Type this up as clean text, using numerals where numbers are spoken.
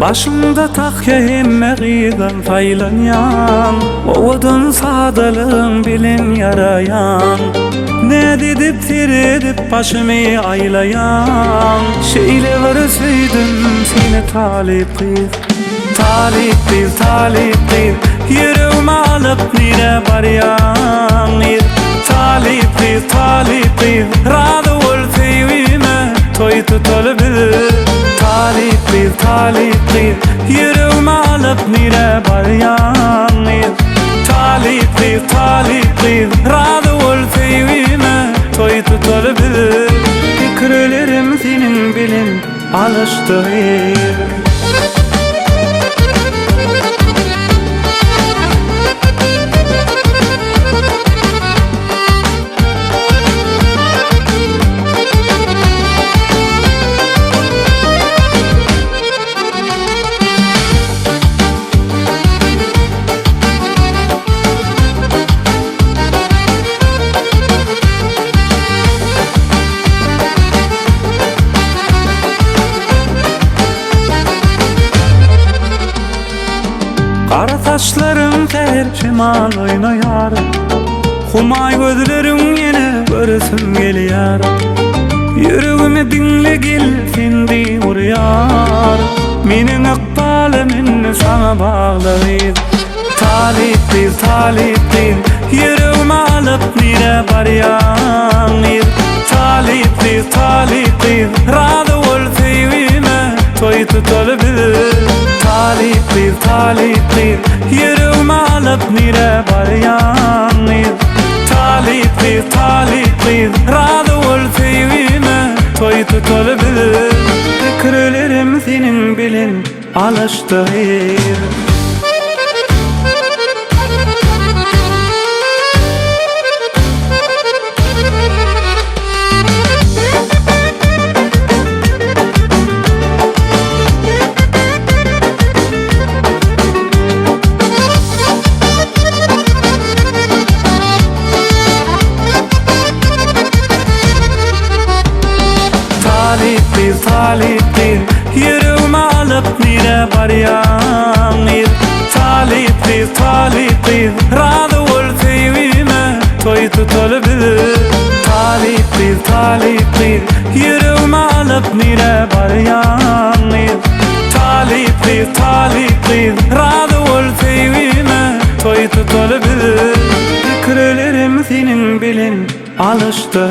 Başımda tak emme gıydan faylanyan, oğudun sadalığın bilin yarayan. Ne dedip tiredip başımı aylayan, şeyle var söydim seni talip kıyız. Talip kıyız, talip kıyız, yüreğime alıp nire baryan. Talip kıyız, talip kıyız, razı ol sevime toy tutulup. Talip kıyız, talip kıyız, yüreğime alıp nire baryan. Talip kıyız, talip kıyız, razı ol sevime toy tutulup. Fikirlerim senin bilin alıştı. Kara saçlarım tercüman oynayar, humay gözlerim yine göresim geliyar. Yüreğime dinle gel sendi uruyar, menin akbalimin sana bağlayır. Talip kıyız, talip kıyız, yüreğime alıp nire baryan. Talip kıyız, talip kıyız, razı ol sevime toy tutulup. Talip kıyız, talip kıyız, yüreğime alıp nire baryan. Talip kıyız, talip kıyız, razı ol sevime toy tutulup. Fikirlerim senin bilin alıştı. Talip kıyız, talip kıyız, yüreğime alıp nire baryan. Talip kıyız, talip kıyız, razı ol sevime toy tutulup. Talip kıyız, talip kıyız, yüreğime alıp nire baryan. Talip kıyız, talip kıyız, razı ol sevime toy tutulup. Fikirlerim senin bilin alıştı.